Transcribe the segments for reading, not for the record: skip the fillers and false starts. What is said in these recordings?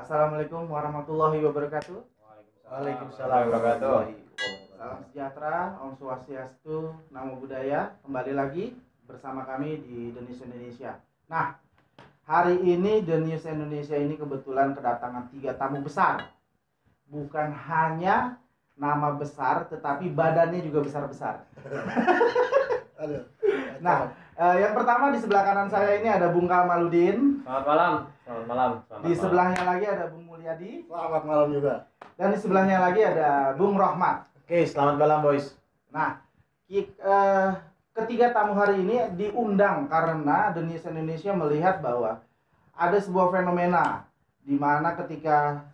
Assalamualaikum warahmatullahi wabarakatuh. Waalaikumsalam warahmatullahi Salam wabarakatuh. sejahtera, Om Swastiastu, Namo Buddhaya. Kembali lagi bersama kami di The News Indonesia. Nah, hari ini The News Indonesia ini kebetulan kedatangan 3 tamu besar. Bukan hanya nama besar, tetapi badannya juga besar-besar. Nah, yang pertama di sebelah kanan saya ini ada Bung Kamaludin. Selamat malam. Selamat malam. Di sebelahnya lagi ada Bung Mulyadi. Selamat malam juga. Dan di sebelahnya lagi ada Bung Rohmat. Oke, selamat malam boys. Nah, ketiga tamu hari ini diundang karena The News Indonesia melihat bahwa ada sebuah fenomena di mana ketika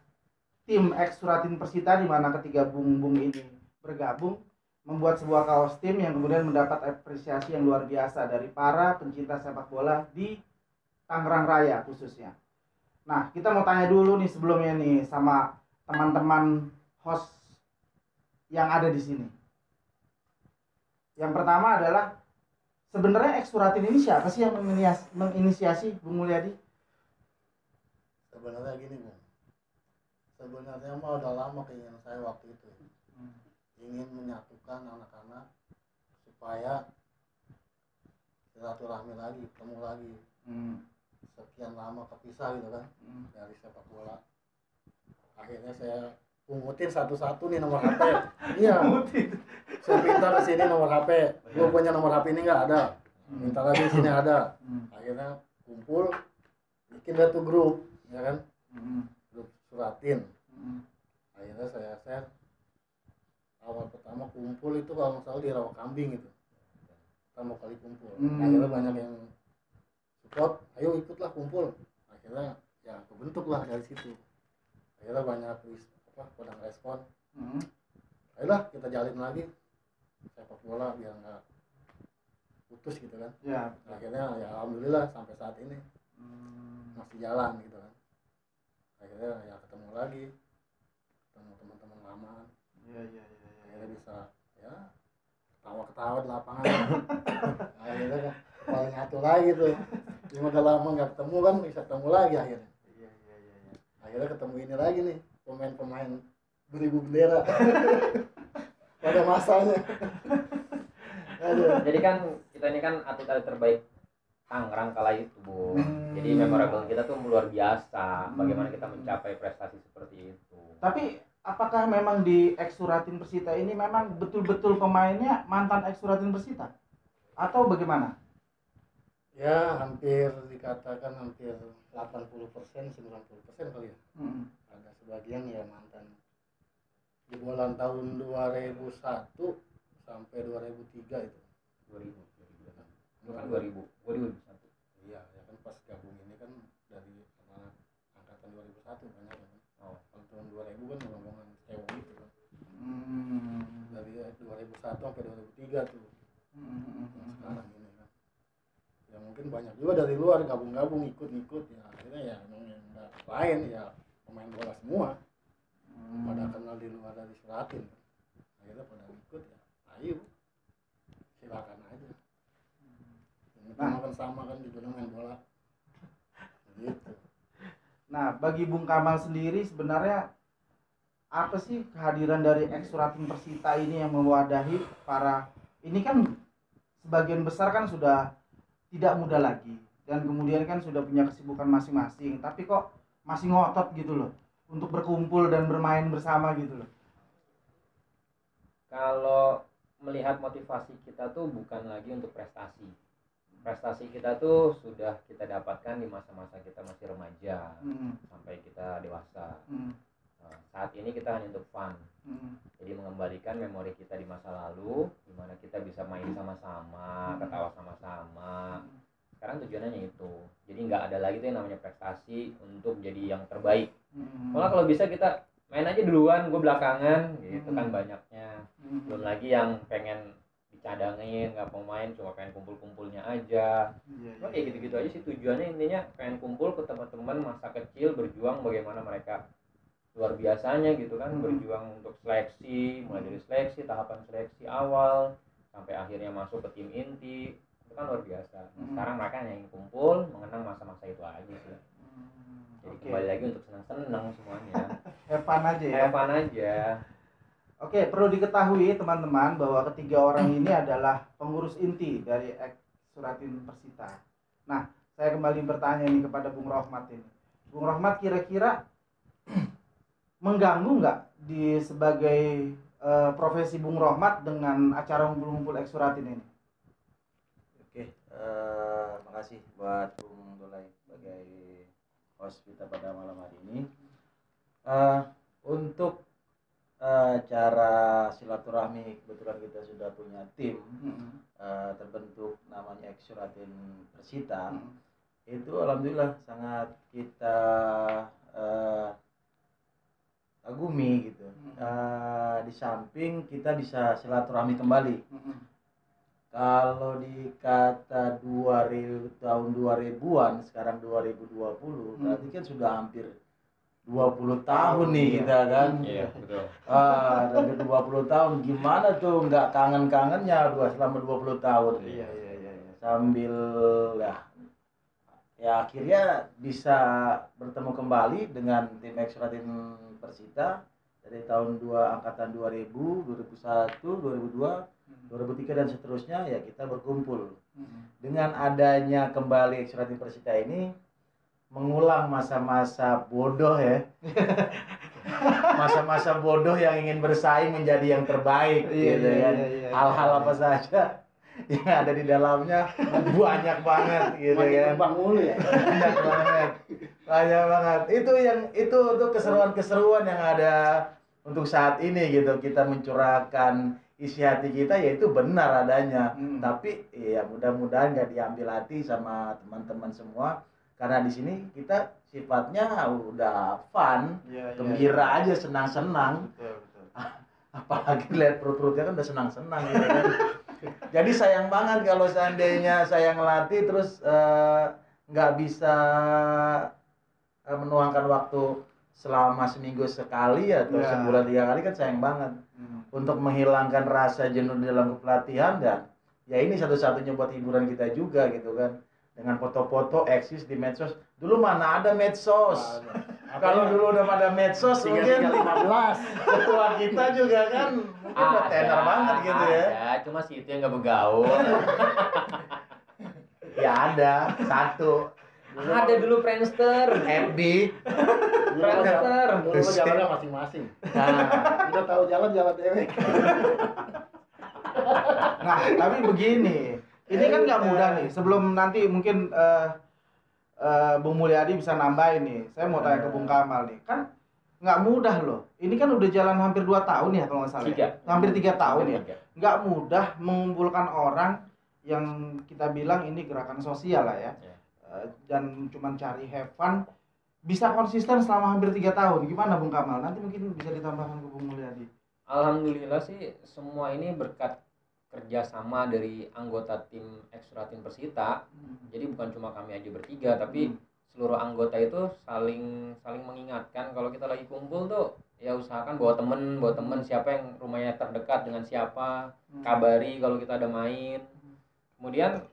tim X Suratin Persita, di mana ketiga bung-bung ini bergabung membuat sebuah kaos tim yang kemudian mendapat apresiasi yang luar biasa dari para pencinta sepak bola di Tangerang Raya khususnya. Nah, kita mau tanya dulu nih sebelumnya nih sama teman-teman host yang ada di sini. Yang pertama adalah sebenarnya X Suratin ini siapa sih yang menginisiasi Bung Mulyadi? Sebenarnya gini Bung. Sebenarnya mah udah lama keinginan saya waktu itu. Ingin menyatukan anak-anak supaya silaturahmi lagi, ketemu lagi. Sekian lama kepisah gitu kan dari sepak bola. Akhirnya saya pungutin satu-satu nih nomor HP. Iya. Saya minta ke sini nomor HP. Gue punya nomor HP ini nggak ada. Minta lagi di sini ada. Akhirnya kumpul, bikin satu grup, ya kan? Grup Suratin. Akhirnya saya share. Awal pertama kumpul itu kalau nggak salah di Rawa Kambing itu. Pertama kali kumpul. Akhirnya banyak yang support, ayo ikutlah kumpul. Akhirnya ya kebentuklah dari situ. Akhirnya banyak pada respon. Ayolah kita jalin lagi sepak bola biar nggak putus gitu kan. Ya. Akhirnya ya alhamdulillah sampai saat ini masih jalan gitu kan. Akhirnya ya ketemu lagi, ketemu teman-teman lama. Iya. Akhirnya bisa ya ketawa-ketawa di lapangan. Akhirnya paling satu lagi tuh. Cuma udah lama nggak ketemu kan bisa ketemu lagi akhirnya. Iya. Akhirnya ketemu ini lagi nih pemain-pemain 2000 bendera pada masanya. Jadi kan kita ini kan atlet-atlet terbaik Tangerang kala itu, Bu. Jadi memorable kita tuh luar biasa. Bagaimana kita mencapai prestasi seperti itu. Tapi apakah memang di X Suratin Persita ini memang betul-betul pemainnya mantan X Suratin Persita? Atau bagaimana? Ya hampir dikatakan hampir 80%, 90% kali ya. Ada sebagian ya mantan. Jebolan tahun 2001 sampai 2003 itu. 2000. Itu kan 2000. 2001. Iya, ya kan pas gabung ini kan dari anak angkatan 2001 banyak kan. Kalau tahun 2000 kan rombongan cewek gitu kan. Dari 2001 sampai 2003 tuh. Sekarang ini kan. Ya mungkin banyak juga dari luar gabung-gabung ikut-ikut ya akhirnya ya memang yang nggak lain ya pemain bola semua. Pada kenal di luar dari Suratin kan. Akhirnya pada ikut ya ayo silakan aja. Yang kan sama kan juga main bola gitu. Nah, bagi Bung Kamal sendiri sebenarnya apa sih kehadiran dari X Suratin Persita ini yang mewadahi para ini kan sebagian besar kan sudah tidak muda lagi dan kemudian kan sudah punya kesibukan masing-masing, tapi kok masih ngotot gitu loh untuk berkumpul dan bermain bersama gitu loh. Kalau melihat motivasi kita tuh bukan lagi untuk prestasi. Prestasi kita tuh sudah kita dapatkan di masa-masa kita masih remaja sampai kita dewasa. Saat ini kita hanya untuk fun. Jadi mengembalikan memori kita di masa lalu, di mana kita bisa main sama-sama, ketawa sama-sama. Sekarang tujuannya itu. Jadi nggak ada lagi tuh yang namanya prestasi untuk jadi yang terbaik. Malah kalau bisa kita main aja duluan, gue belakangan, gitu kan banyaknya. Belum lagi yang pengen dicadangin, nggak mau main, cuma pengen kumpul-kumpulnya aja. Cuma kayak gitu-gitu aja sih tujuannya, intinya pengen kumpul ke teman-teman masa kecil, berjuang bagaimana mereka luar biasanya gitu kan, berjuang untuk seleksi, mulai dari seleksi, tahapan seleksi awal sampai akhirnya masuk ke tim inti, itu kan luar biasa. Sekarang mereka hanya ingin kumpul mengenang masa-masa itu aja sih. Jadi Kembali lagi untuk senang-senang semuanya. Have fun aja ya. Have fun aja. Oke, perlu diketahui teman-teman bahwa ketiga orang ini adalah pengurus inti dari Suratin Persita. Nah, saya kembali bertanya nih kepada Bung Rohmat ini. Bung Rohmat, kira-kira mengganggu nggak di sebagai profesi Bung Rohmat dengan acara ngumpul-ngumpul Suratin ini? Oke, makasih buat Bung Dolai sebagai host kita pada malam hari ini. Untuk cara silaturahmi, kebetulan kita sudah punya tim terbentuk namanya Suratin Persita. Itu alhamdulillah sangat kita agumi gitu. Di samping kita bisa silaturahmi kembali. Kalau dikata tahun 2000-an, sekarang 2020, berarti kan sudah hampir 20 tahun nih kita kan. Iya, betul. Hampir 20 tahun. Gimana tuh nggak kangen-kangennya selama 20 tahun. Iya. Sambil ya akhirnya bisa bertemu kembali dengan tim Suratin Persita dari tahun angkatan 2000, 2001, 2002, 2003 dan seterusnya ya kita berkumpul. Dengan adanya kembali Suratin Persita ini mengulang masa-masa bodoh ya. Masa-masa bodoh yang ingin bersaing menjadi yang terbaik gitu kan. Hal-hal apa saja yang ada di dalamnya banyak banget gitu kan. Banyak banget. Itu untuk keseruan-keseruan yang ada untuk saat ini gitu. Kita mencurahkan isi hati kita, yaitu benar adanya. Tapi ya mudah-mudahan nggak diambil hati sama teman-teman semua. Karena di sini kita sifatnya udah fun, gembira aja, senang-senang. Betul. Apalagi lihat perut-perutnya kan udah senang-senang gitu kan. Jadi sayang banget kalau seandainya saya ngelatih terus nggak bisa menuangkan waktu selama seminggu sekali atau sebulan 3 kali, kan sayang banget. Untuk menghilangkan rasa jenuh di dalam pelatihan, dan ya ini satu-satunya buat hiburan kita juga gitu kan. Dengan foto-foto eksis di medsos. Dulu mana ada medsos? Kalau dulu udah pada medsos mungkin 15. ketua kita juga kan mungkin udah tenar banget gitu ya. Ada, cuma si itu yang nggak bergaul. Ya ada satu. Ada dulu Friendster, FB. Friendster. Dulu jalannya masing-masing. Nah, Udah tahu jalan dewek. Nah, tapi begini, ini kan nggak mudah nih. Sebelum nanti mungkin Bung Mulyadi bisa nambahin nih. Saya mau tanya ke Bung Kamal nih. Kan nggak mudah loh. Ini kan udah jalan hampir 2 tahun ya kalau nggak salah. Hampir 3 tahun ya. Nggak mudah mengumpulkan orang yang kita bilang ini gerakan sosial lah ya. Dan cuma cari have fun. Bisa konsisten selama hampir 3 tahun. Gimana Bung Kamal? Nanti mungkin bisa ditambahkan ke Bung Mulyadi. Alhamdulillah sih semua ini berkat kerjasama dari anggota tim Suratin Persita. Jadi bukan cuma kami aja bertiga, tapi seluruh anggota itu saling mengingatkan kalau kita lagi kumpul tuh ya usahakan bawa temen siapa yang rumahnya terdekat dengan siapa, kabari kalau kita ada main. Kemudian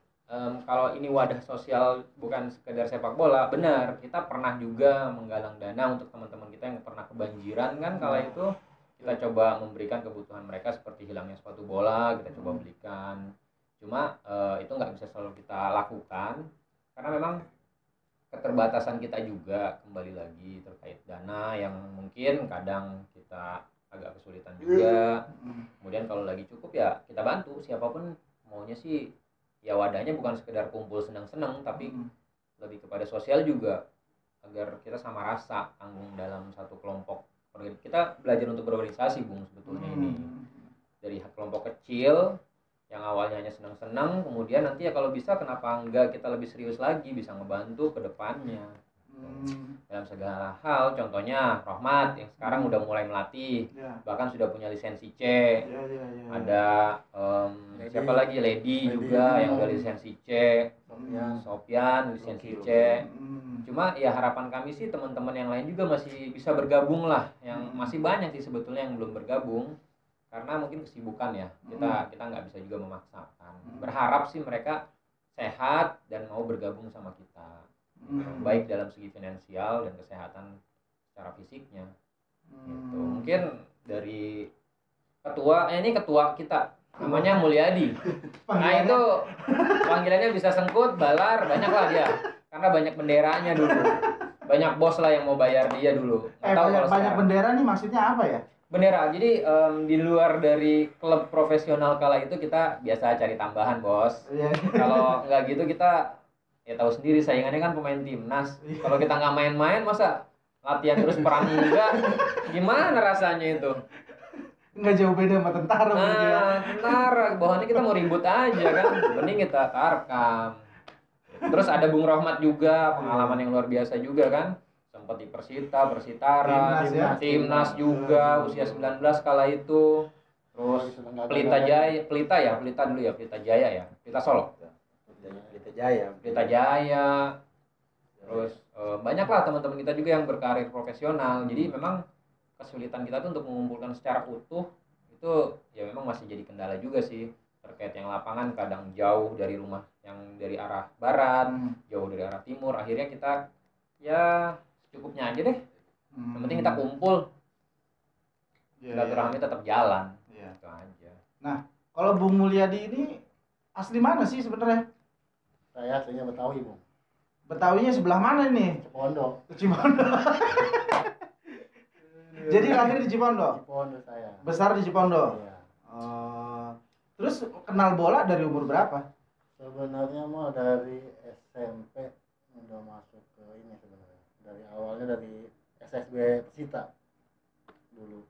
kalau ini wadah sosial bukan sekedar sepak bola, benar kita pernah juga menggalang dana untuk teman-teman kita yang pernah kebanjiran kan. Kala itu kita coba memberikan kebutuhan mereka seperti hilangnya sepatu bola, kita coba belikan. Cuma itu nggak bisa selalu kita lakukan karena memang keterbatasan kita juga, kembali lagi terkait dana yang mungkin kadang kita agak kesulitan juga. Kemudian kalau lagi cukup ya kita bantu, siapapun maunya sih ya wadahnya bukan sekedar kumpul senang-senang, tapi lebih kepada sosial juga, agar kita sama rasa tanggung dalam satu kelompok. Kita belajar untuk berorganisasi Bung sebetulnya ini dari kelompok kecil yang awalnya hanya senang-senang, kemudian nanti ya kalau bisa kenapa enggak kita lebih serius lagi, bisa ngebantu ke depannya dalam segala hal. Contohnya Rohmat yang sekarang udah mulai melatih, bahkan sudah punya lisensi C. Ada siapa lagi, Lady juga yang udah lisensi C, Sopyan lisensi C. Cuma ya harapan kami sih teman-teman yang lain juga masih bisa bergabung lah, yang masih banyak sih sebetulnya yang belum bergabung karena mungkin kesibukan ya. Kita nggak bisa juga memaksakan. Berharap sih mereka sehat dan mau bergabung sama kita. baik dalam segi finansial dan kesehatan secara fisiknya. Gitu. Mungkin dari ini ketua kita namanya Mulyadi. Nah itu panggilannya bisa Sengkut, Balar, banyak lah dia. Karena banyak benderanya dulu. Banyak bos lah yang mau bayar dia dulu. Banyak bendera nih maksudnya apa ya? Bendera. Jadi di luar dari klub profesional kala itu kita biasa cari tambahan, Bos. Kalau nggak gitu kita ya tahu sendiri saingannya kan pemain timnas. Kalau kita nggak main-main masa latihan terus perang enggak? Gimana rasanya itu? Nggak jauh beda sama tentara. Tentara, bawahannya kita mau ribut aja kan. Mending kita tarkam. Terus ada Bung Rohmat juga, pengalaman yang luar biasa juga kan. Sempat di Persita, Persitara, timnas juga, usia 19 kala itu. Terus Pelita dulu ya, Pelita Jaya ya, Pelita Solo. Pelita Jaya. Terus banyak lah teman-teman kita juga yang berkarir profesional. Jadi memang kesulitan kita tuh untuk mengumpulkan secara utuh itu ya memang masih jadi kendala juga sih, terkait yang lapangan kadang jauh dari rumah yang dari arah barat, jauh dari arah timur. Akhirnya kita ya secukupnya aja deh. Yang penting kita kumpul, silaturahmi tetap jalan. Itu aja. Nah, kalau Bung Mulyadi ini asli mana sih sebenarnya? Saya aslinya Betawi, Bung. Betawinya sebelah mana ini? Cipondo. Jadi lahir di Cipondo? Cipondo saya. Besar di Cipondo? Iya. Terus kenal bola dari umur berapa? Sebenarnya mah dari SMP udah masuk ke ini sebenarnya. Dari awalnya dari SSB Persita dulu.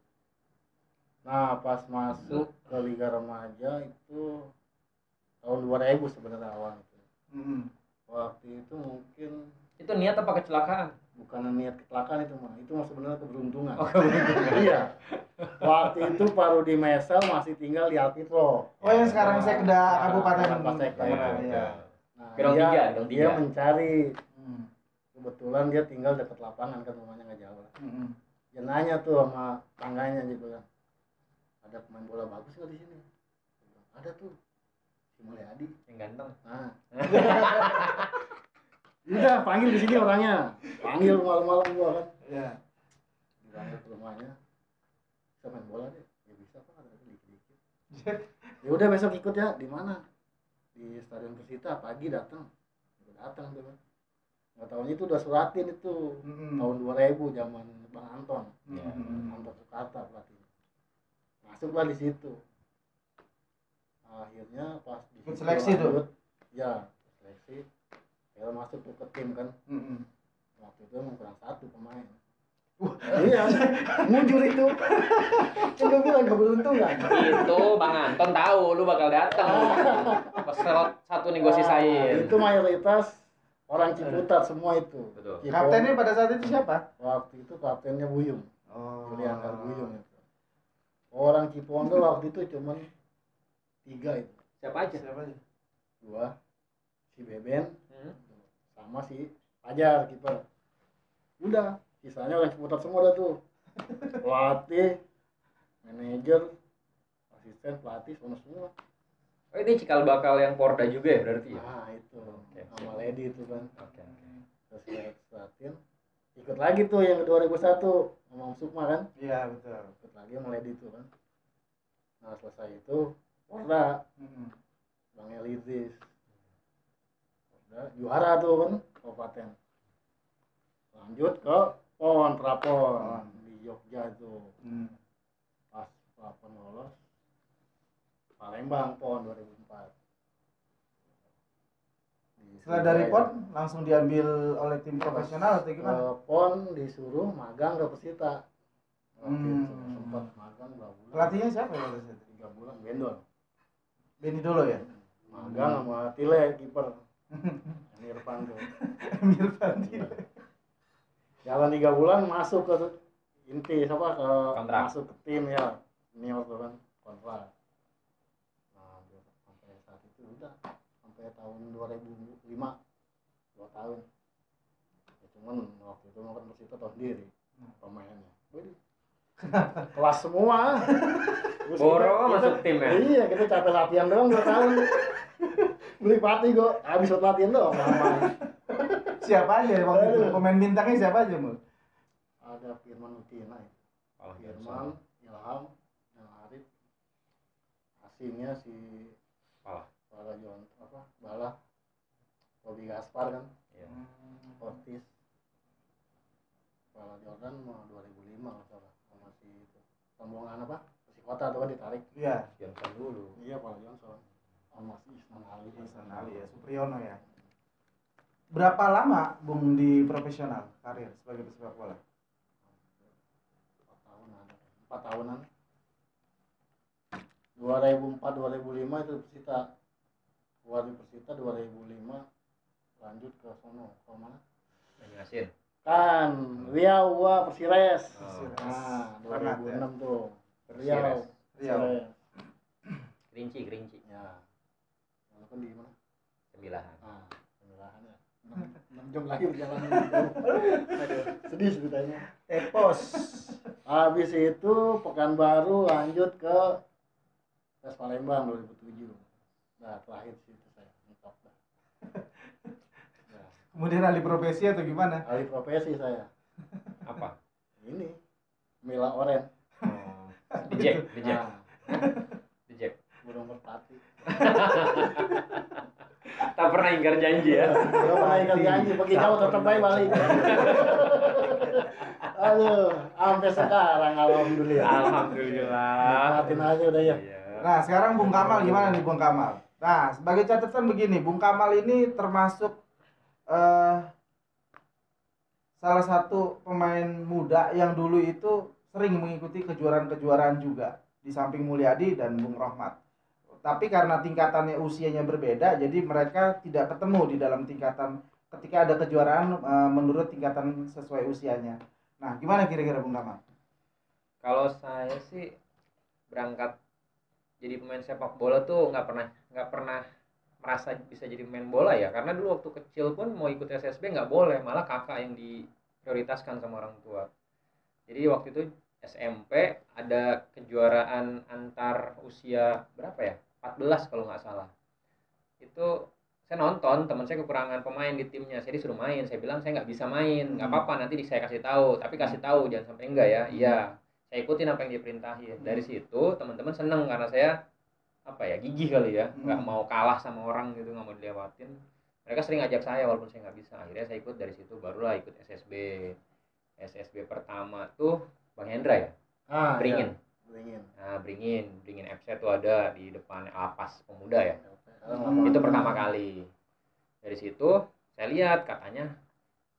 Nah, pas masuk ke Liga Remaja itu tahun 2000 sebenarnya awal itu. Waktu itu mungkin itu niat apa kecelakaan? Bukan niat kecelakaan itu mah sebenarnya keberuntungan. Iya. Waktu itu Pak Rudi Mesel masih tinggal di Altipro. Yang sekarang Sekda Kabupaten Sekda. Iya. Nah, dia mencari. Kebetulan dia tinggal dekat lapangan kan, rumahnya nggak jauh. Dia nanya tuh sama tangganya gitu kan, ada pemain bola bagus nggak di sini? Ada tuh, si Mulyadi yang ganteng. Nah. Udah panggil di sini orangnya, panggil malam-malam gua kan. Iya. Dipanggil ke rumahnya, bisa main bola deh, ya bisa pak, ada dikit-dikit. Ya udah besok ikut ya, di mana? Di Stadion Persita, pagi datang tuh kan. Nggak tahunya itu udah suratin itu, tahun 2000 zaman Bang Anton, Anton Sukarta pelatih. Masuklah di situ. Akhirnya pas di seleksi tuh. Ya, seleksi. Kalau masuk tuh ke tim kan, waktu itu emang kurang satu pemain. Iya, mujur itu. Coba bilang gak beruntung kan? Itu Bang Anton tahu lu bakal datang. Peserot satu negosiasiin. Itu mayoritas orang Ciputat semua itu. Betul. Kaptennya pada saat itu siapa? Waktu itu kaptennya Buyung. Julian Buyung itu. Orang Cipondo waktu itu cuman 3 itu. Siapa aja? 2, si Beben, sama si Fajar kiper. Udah, sisanya orang Ciputat semua dah tuh. Pelatih, manajer, asisten pelatih semua. Oh ini cikal bakal yang Porda juga ya berarti ya? Ah itu, sama Lady itu kan. Oke. Terus latihan, ikut lagi tuh yang 2001 sama Om Sukma kan? Iya betul. Ikut lagi sama Lady itu kan. Nah selesai itu Porda, Bang Elidris, Porda juara tuh kan, kabupaten. Lanjut ke PON, Prapon di Jogja itu. Pas Prapon lolos, Palembang PON 2004. Setelah dari PON langsung diambil oleh tim profesional atau gimana? PON disuruh magang ke Persita. Waktu itu sempat magang 2 bulan. Pelatihnya siapa ya pada saat itu? 3 bulan Bendol. Beni Dolo ya? Magang sama Tile kiper. Emir Panto. Emir Panto. Jalan 3 bulan masuk ke inti ke kontrak. masuk ke tim ya. Senior tuh kan kontrak. Nah, sampai saat itu udah sampai tahun 2005 2 tahun. Ya, cuman waktu itu kan Persita tahu sendiri pemainnya. Kelas semua. Boro masuk tim ya? Iya, kita capek latihan doang 2 tahun. Beli pati kok, habis latihan doang. Siapa aja waktu itu? Pemain bintangnya siapa aja, Mul? Ada Firman Utina, Oh, Firman, Ilham, yang Arif, asingnya si Bala, Bobby Gaspar kan, Iya. Ortiz, Bala Jordan mah 2005 salah, sama si itu rombongan si kota tuh kan ditarik. Iya. Johnson dulu. Iya, Bala Johnson sama si Ihsan Ali ya, Supriyono ya. Berapa lama Bung di profesional karir sebagai pesepak bola? 4 tahunan. 2004-2005 itu Persita. Keluar di Persita 2005 lanjut ke sono. Ke mana? Banyuasin. Kan Riau Persires. Oh. Nah, 2006 ya. tuh. Persires. Riau. Kerinci. Ya. Lalu kan di mana? Sembilahan. Ah, Sembilahan ya. 6 jam lagi perjalanan. Aduh, sedih ceritanya. Epos. Habis itu Pekanbaru lanjut ke PES Palembang 2007. Nah, terakhir situ saya mentok dah. Nah, Kemudian alih profesi atau gimana? alih profesi saya. Apa? Ini Mila Oren. Oh. Di Jack. Nah, Di Jack. burung merpati. Tak pernah ingkar janji ya. Gak pernah ikat janji, pergi jauh tetap baik balik. Aduh, sampai sekarang alhamdulillah. Alhamdulillah. Nikmatin aja udah ya. Iya. Nah, sekarang Bung Kamal gimana nih Bung Kamal? Nah, sebagai catatan begini, Bung Kamal ini termasuk salah satu pemain muda yang dulu itu sering mengikuti kejuaraan-kejuaraan juga di samping Mulyadi dan Bung Rohmat. Tapi karena tingkatannya usianya berbeda, jadi mereka tidak ketemu di dalam tingkatan ketika ada kejuaraan menurut tingkatan sesuai usianya. Nah, gimana kira-kira Bung Kamal? Kalau saya sih berangkat jadi pemain sepak bola tuh nggak pernah merasa bisa jadi pemain bola ya, karena dulu waktu kecil pun mau ikut SSB nggak boleh, malah kakak yang diprioritaskan sama orang tua. Jadi waktu itu SMP ada kejuaraan antar usia berapa ya, 14 kalau nggak salah. Itu saya nonton, teman saya kekurangan pemain di timnya, saya disuruh main, saya bilang saya nggak bisa main, nggak apa-apa nanti saya kasih tahu, tapi kasih tahu jangan sampai enggak ya. Iya, saya ikutin apa yang dia perintahin. Dari situ teman-teman seneng karena saya gigih kali ya, nggak mau kalah sama orang gitu, nggak mau dilewatin. Mereka sering ajak saya walaupun saya nggak bisa. Akhirnya saya ikut, dari situ barulah ikut SSB pertama tuh Bang Hendra ya, Beringin. Nah, Beringin FC tuh ada di depan Lapas Pemuda ya. Itu pertama kali. Dari situ saya lihat katanya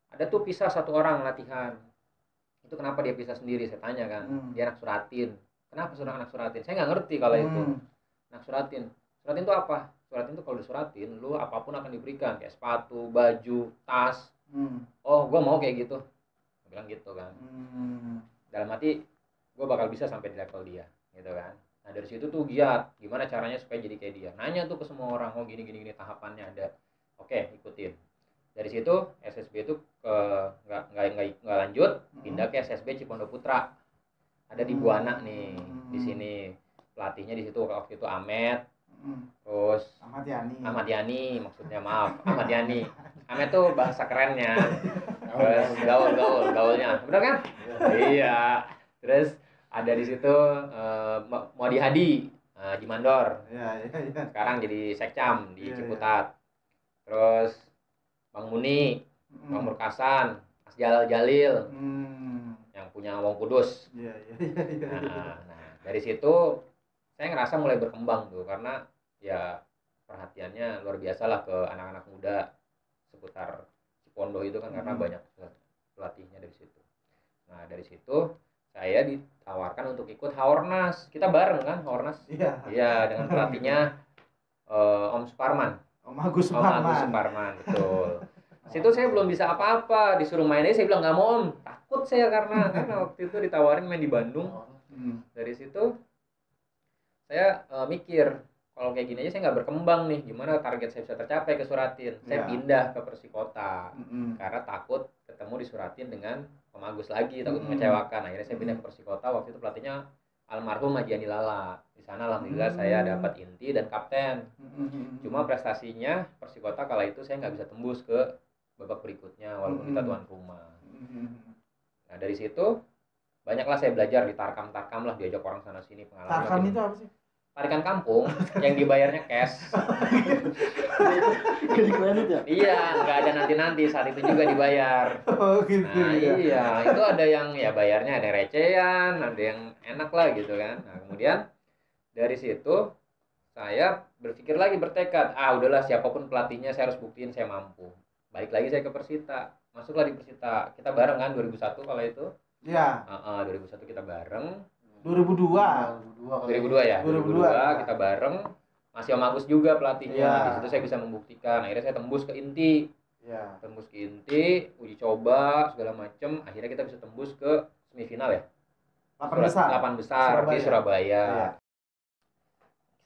ada tuh pisah satu orang latihan. Itu kenapa dia pisah sendiri, saya tanya kan. Dia anak Suratin. Kenapa suruh anak Suratin? Saya nggak ngerti kalau itu. Anak Suratin itu apa? Suratin itu kalau disuratin lu apapun akan diberikan, kayak sepatu, baju, tas. Oh, gue mau kayak gitu. Gua bilang gitu kan. Dalam hati gue bakal bisa sampai di level dia, gitu kan. Nah, dari situ tuh giat, gimana caranya supaya jadi kayak dia. Nanya tuh ke semua orang, oh gini tahapannya ada. Oke, ikutin. Dari situ SSB itu ke nggak lanjut, pindah ke SSB Cipondo Putra. Ada di Buana nih, di sini. Pelatihnya di situ waktu itu Ahmed. Terus Ahmad Yani maksudnya, maaf, Ahmad Yani. Ahmed tuh bahasa kerennya. Terus gaulnya. Benar kan? Iya. Terus ada di situ Modi Hadi, Jimandor. Ya. Sekarang jadi Sekcam di Ciputat. Terus Bang Muni, Bang Murkasan, Mas Jalil, yang punya Wong Kudus. Nah, dari situ saya ngerasa mulai berkembang tuh, karena ya perhatiannya luar biasa lah ke anak-anak muda seputar Cipondo itu kan, karena banyak pelatihnya dari situ. Nah, dari situ saya ditawarkan untuk ikut Haornas. Kita bareng kan Haornas? Iya, dengan pelatihnya Om Suparman. Om Agus Suparman, betul. Situ saya belum bisa apa-apa, disuruh main aja saya bilang nggak mau Om. Takut saya karena waktu itu ditawarin main di Bandung. Dari situ saya mikir, kalau kayak gini aja saya nggak berkembang nih, gimana target saya bisa tercapai ke Suratin. Saya pindah ke Persikota karena takut ketemu di Suratin dengan Om Agus lagi, takut mengecewakan. Akhirnya saya pindah ke Persikota. Waktu itu pelatihnya almarhum Haji Andi Lala. Di sana alhamdulillah saya dapat inti dan kapten. Cuma prestasinya Persikota kala itu saya nggak bisa tembus ke babak berikutnya walaupun kita tuan rumah. Nah dari situ banyaklah saya belajar di tarkam lah, diajak orang sana sini pengalaman. Tarkam itu apa sih? Tarikan kampung yang dibayarnya cash. Jadi kredit ya? Iya, nggak ada nanti saat itu juga dibayar. Oh gitu. Nah iya, itu ada yang ya bayarnya ada recehan, ada yang enak lah gitu kan. Nah kemudian dari situ saya berpikir lagi, bertekad, udahlah siapapun pelatihnya saya harus buktiin saya mampu. Balik lagi saya ke Persita, masuklah di Persita. Kita bareng kan 2001 kalau itu. Iya. 2001 kita bareng. 2002 ya. 2002 kita bareng. Masih Om Agus juga pelatihnya. Ya. Di situ saya bisa membuktikan. Akhirnya saya tembus ke inti. Ya. Tembus ke inti, uji coba segala macem. Akhirnya kita bisa tembus ke semifinal ya. 8 besar di Surabaya. Ya.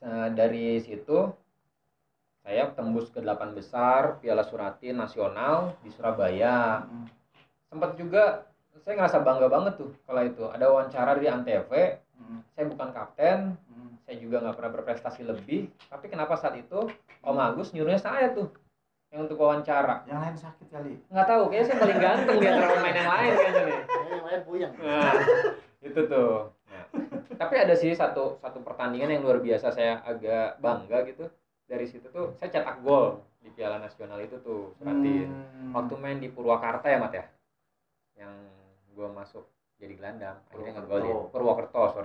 Nah, dari situ saya tembus ke 8 besar Piala Suratin Nasional di Surabaya. Sempat juga saya ngerasa bangga banget tuh kalau itu ada wawancara di Antv. Saya bukan kapten, saya juga nggak pernah berprestasi lebih, tapi kenapa saat itu Om Agus nyuruhnya saya tuh yang untuk wawancara. Yang lain sakit kali. Nggak tahu, kayaknya saya paling ganteng di antara pemain yang lain kayaknya nih. Yang lain puyeng. Nah, itu tuh. Nah, tapi ada sih satu pertandingan yang luar biasa, saya agak bangga gitu. Dari situ tuh saya cetak gol di Piala Nasional itu tuh, Suratin. Waktu main di Purwakarta ya, Mat ya. Yang gue masuk jadi gelandang, akhirnya ngegolin. Purwokerto.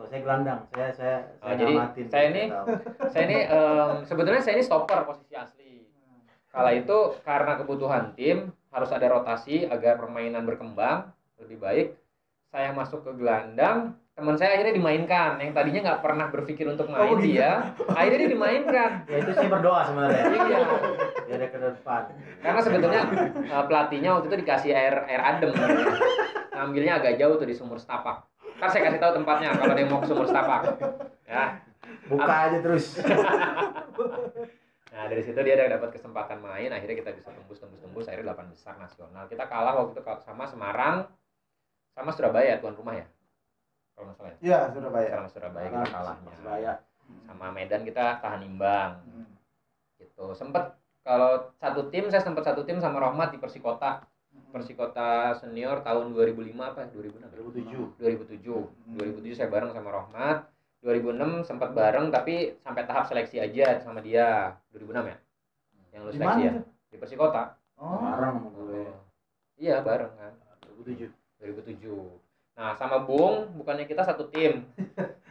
Saya gelandang. Saya jadi ngamatin. Saya ini sebetulnya saya ini stopper posisi asli. Kala itu karena kebutuhan tim harus ada rotasi agar permainan berkembang lebih baik. Saya masuk ke gelandang, teman saya akhirnya dimainkan. Yang tadinya nggak pernah berpikir untuk main dia, akhirnya dia dimainkan. Ya itu sih berdoa sebenarnya. Iya. Dia ada ke depan. Karena sebetulnya pelatihnya waktu itu dikasih air adem. Ngambilnya agak jauh tuh di Sumur Setapak. Ntar saya kasih tahu tempatnya kalau dia mau ke Sumur Setapak. Ya. Buka aja terus. Nah dari situ dia dapat kesempatan main, akhirnya kita bisa tembus, akhirnya 8 besar nasional. Kita kalah waktu itu sama Semarang, sama Surabaya, tuan rumah ya, kalau nggak salah ya. Iya, Surabaya. Sama Surabaya kita kalahnya. Surabaya. Sama Medan kita tahan imbang. Gitu. Kalau saya sempat satu tim sama Rohmat di Persikota. Persikota senior tahun 2005 apa? 2006. 2007 saya bareng sama Rohmat. 2006 sempat bareng tapi sampai tahap seleksi aja sama dia. 2006 ya? Yang lu seleksi ya? Di Persikota. Bareng sama gue. Iya, bareng kan. 2007. Nah, sama Bung bukannya kita satu tim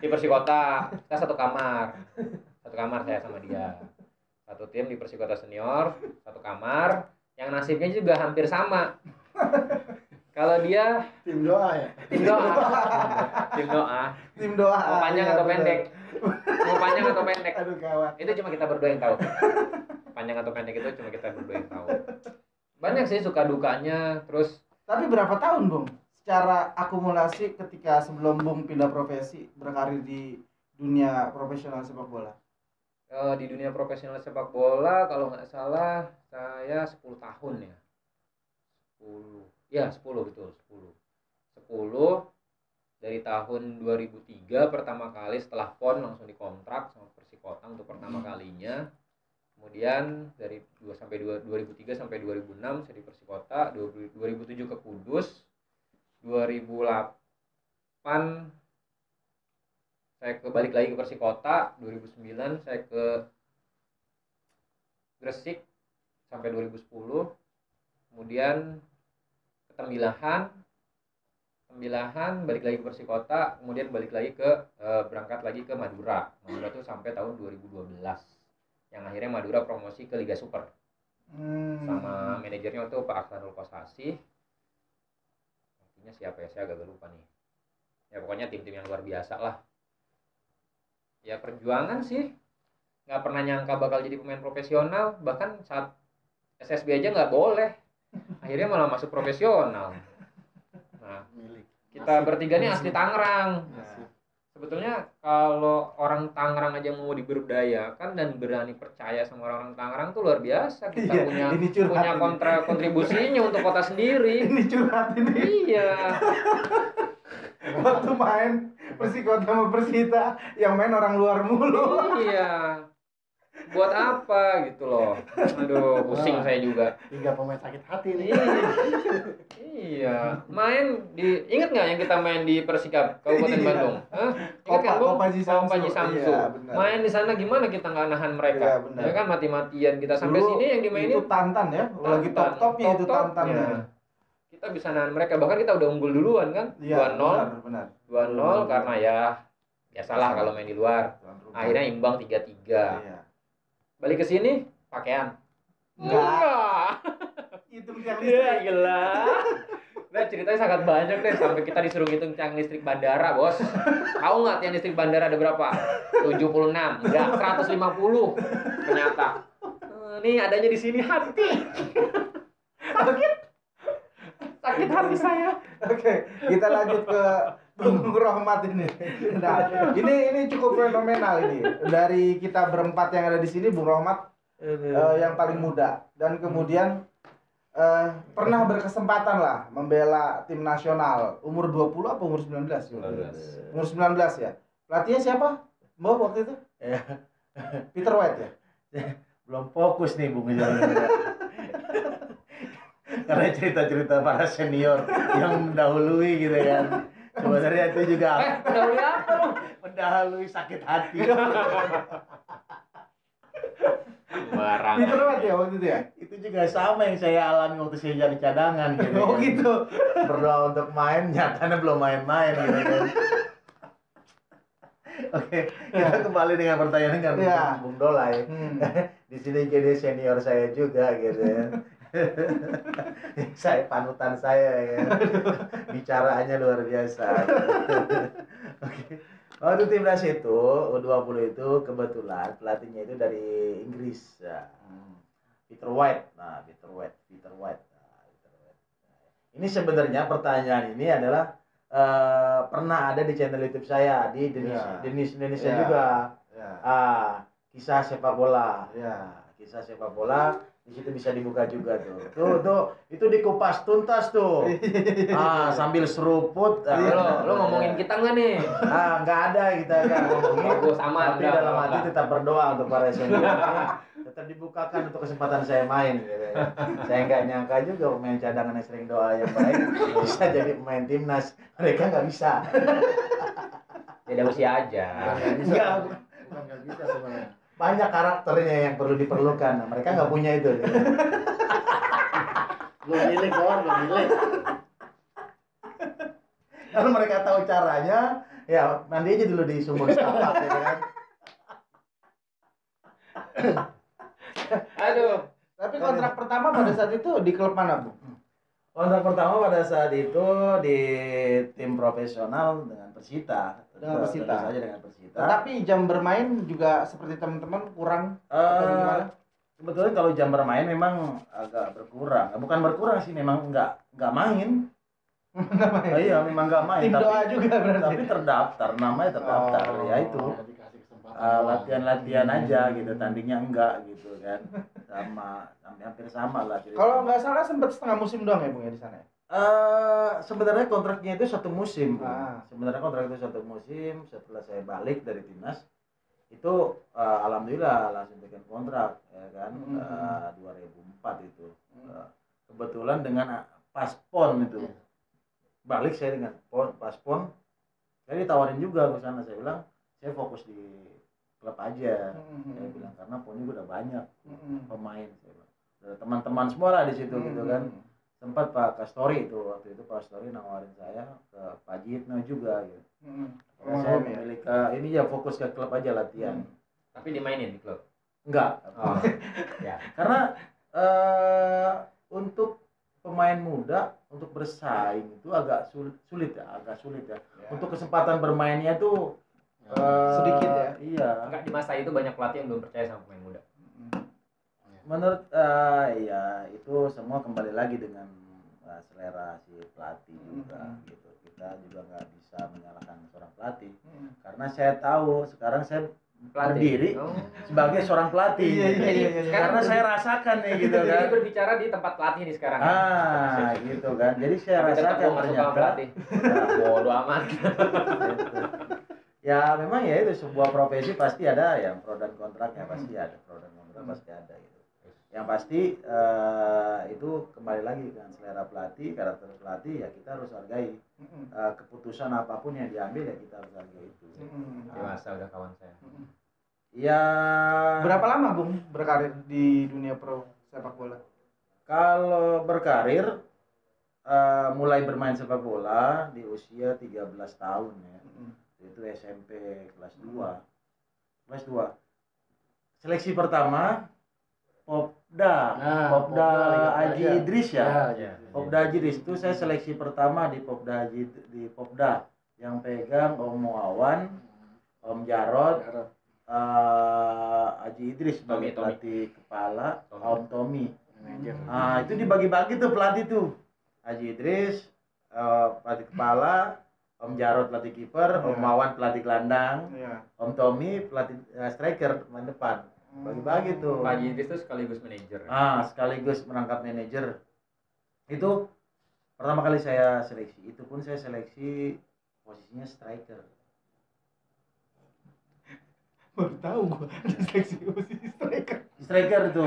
di Persikota. Kita satu kamar. Satu kamar saya sama dia. Satu tim di Persikota senior, satu kamar. Yang nasibnya juga hampir sama. Kalau dia tim doa ya. Tim doa. Mau panjang atau pendek? Aduh kawan. Itu cuma kita berdua yang tahu. Panjang atau pendek itu cuma kita berdua yang tahu. Banyak sih suka dukanya, terus. Tapi berapa tahun, Bung? Secara akumulasi ketika sebelum Bung pindah profesi berkarir di dunia profesional sepak bola. Di dunia profesional sepak bola kalau nggak salah saya 10 tahun ya. 10 betul 10 dari tahun 2003 pertama kali setelah PON langsung dikontrak sama Persikota untuk pertama kalinya. Kemudian dari 2003 sampai 2006 saya di Persikota, 2007 ke Kudus, 2008 saya balik lagi ke Persikota, 2009 saya ke Gresik sampai 2010, kemudian ke Tembilahan, balik lagi ke Persikota, kemudian balik lagi berangkat lagi ke Madura tuh sampai tahun 2012, yang akhirnya Madura promosi ke Liga Super, sama manajernya waktu Pak Aksanul Kosasi, artinya siapa ya, saya agak lupa nih, ya pokoknya tim-tim yang luar biasa lah. Ya perjuangan sih, nggak pernah nyangka bakal jadi pemain profesional, bahkan saat SSB aja nggak boleh, akhirnya malah masuk profesional. Nah, kita bertiga nih asli Tangerang. Sebetulnya kalau orang Tangerang aja mau diberdayakan dan berani percaya sama orang Tangerang tuh luar biasa. Kita punya kontribusinya untuk kota sendiri. Ini curhat ini. Iya. Waktu main Persikota sama Persita yang main orang luar mulu. Iya. buat apa gitu loh. Aduh, pusing saya juga. 3 pemain sakit hati nih. Iya, main di ingat nggak yang kita main di Persikap Kabupaten Iya. Bandung? Hah? Ingat kan, Bung? Kopaji Samsu. Kopaji Samsu. Iya, benar. Main di sana gimana kita nggak nahan mereka? Iya, benar. Ya kan mati-matian kita sampai Dulu sini yang dimainin itu Tantan ya, lagi Tantan. top-topnya itu Top-top, Tantan ya. ya. Kita bisa nahan mereka, bahkan kita udah unggul duluan kan? Iya, 2-0. benar. 2-0 karena ya biasalah kalau main di luar. Tuan rumah. Akhirnya imbang 3-3. Iya. Balik ke sini pakaian. Enggak. Itu yang Iya, gila. Nah, ceritanya sangat banyak deh sampai kita disuruh ngitung tiang listrik bandara, Bos. Tahu nggak tiang listrik bandara ada berapa? 76. Enggak, 150. Ternyata. Nih adanya di sini hati. Sakit hati saya. Oke, kita lanjut ke Bung Rohmat ini. Nah, ini cukup fenomenal ini. Dari kita berempat yang ada di sini, Bung Rohmat yang paling muda dan kemudian pernah berkesempatan lah membela tim nasional umur 20 apa umur 19? 19. Umur 19 ya. Pelatihnya siapa? Mbak waktu itu? Ya. Peter White ya? Belum fokus nih Bung karena cerita-cerita para senior yang mendahului gitu kan. Sebenarnya itu juga Mendahului apa lu? mendahului sakit hati. Barang. Peter White ya waktu itu ya? Itu juga sama yang saya alami waktu saya jadi cadangan gitu. Oh kan. gitu. Berdoa untuk main, nyatanya belum main-main gitu kan. Oke, kita kembali dengan pertanyaan kan Iya. Bung Dolai. Di sini jadi senior saya juga gitu ya. Saya panutan saya ya. Bicaraannya luar biasa. Oke. Waktu timnas itu U20 itu kebetulan pelatihnya itu dari Inggris. Ya. Peter White. Nah, Peter White. Nah, Peter White. Ini sebenarnya pertanyaan ini adalah pernah ada di channel YouTube saya di Denis Indonesia Ya. juga. Ya. Kisah sepak bola. Ya. Kisah sepak bola di situ bisa dibuka juga tuh. Tuh itu dikupas tuntas tuh. Sambil seruput. Lo ngomongin kita nggak nih? Nggak ada kita kan ngomongin. Bagus, aman, Tapi udah, dalam hati udah. tetap berdoa untuk para senior ini tetap dibukakan untuk kesempatan saya main gitu ya. Saya nggak nyangka juga pemain cadangan yang sering doa yang baik bisa jadi pemain timnas. Mereka nggak bisa. Beda usia aja. Nggak bisa. Nggak. Bukan nggak bisa sebenarnya. Banyak karakternya yang perlu diperlukan. Nah, mereka nggak punya itu. Gitu. Belum milik kawan, belum milik. Kalau mereka tahu caranya, ya mandi aja dulu di sumur setapak ya kan. Aduh. Tapi kontrak pertama pada saat itu di klub mana, Bu? Kontrak pertama pada saat itu di tim profesional dengan Persita. Dengan Persita. Tentu saja dengan Persita. Tetapi jam bermain juga seperti teman-teman kurang atau gimana? Sebetulnya kalau jam bermain memang agak berkurang. Bukan berkurang sih, memang nggak main. Iya, memang nggak main. Tim doa juga berarti. Tapi terdaftar, namanya terdaftar. Oh. Ya itu. Nggak dikasih kesempatan. Latihan-latihan aja gitu, tandingnya enggak gitu kan. Hampir sama lah ceritanya. Kalau nggak salah sempat setengah musim doang ya, Bung, ya di sana ya? Sebenarnya kontraknya itu 1 musim. Ah. Sebenarnya kontrak itu 1 musim. Setelah saya balik dari timnas itu alhamdulillah langsung bikin kontrak ya kan. 2004 itu. Kebetulan dengan paspon itu. Balik saya dengan paspon. Saya ditawarin juga ke sana, saya bilang saya fokus di klub aja. Saya bilang karena ponnya udah banyak pemain, saya bilang. Ada teman-teman semua lah di situ gitu kan. Sempat Pak Kastori itu waktu itu Pak Kastori nawarin saya ke Pak Jitno juga gitu. Saya memilih ke ini ya fokus ke klub aja latihan. Tapi dimainin di klub. Enggak. Oh. Ya. Karena untuk pemain muda untuk bersaing itu agak sulit ya. Untuk kesempatan bermainnya tuh sedikit ya. Iya. Enggak, di masa itu banyak pelatih yang belum percaya sama pemain muda. Menurut ya itu semua kembali lagi dengan selera si pelatih juga gitu. Kita juga nggak bisa menyalahkan seorang pelatih karena saya tahu sekarang saya berdiri sebagai seorang pelatih. Iya. Karena saya rasakan nih gitu Jadi kan. berbicara di tempat pelatih nih sekarang. Gitu kan. Jadi saya Tapi tetap rasakan gua nggak suka sama ternyata pelatih. Ya, bodo amat. gitu. Ya memang ya itu sebuah profesi pasti ada yang pro dan kontraknya, pasti ada pro dan kontra, pasti ada gitu. Yang pasti itu kembali lagi dengan selera pelatih, karakter pelatih, ya kita harus hargai. Keputusan apapun yang diambil ya kita harus hargai itu. Dewasa udah kawan saya. Ya. Berapa lama Bung berkarir di dunia pro sepak bola? Kalau berkarir mulai bermain sepak bola di usia 13 tahun ya. Itu SMP kelas 2. Kelas 2. Seleksi pertama Popda. Popda Haji Idris ya. Popda Haji Idris itu saya seleksi pertama di Popda yang pegang Om Muawan, Om Jarod, Haji Idris sebagai pelatih kepala, Om Tommy. Itu dibagi-bagi tuh pelatih tuh. Haji Idris pelatih kepala, Om Jarod pelatih kiper, Om Muawan pelatih gelandang, Om Tommy pelatih striker main depan. Bagi-bagi tuh. Pak Haji Idris itu sekaligus manajer. Sekaligus merangkap manajer. Itu pertama kali saya seleksi. Itu pun saya seleksi posisinya striker. Baru tahu gua ada seleksi posisi striker. Striker itu.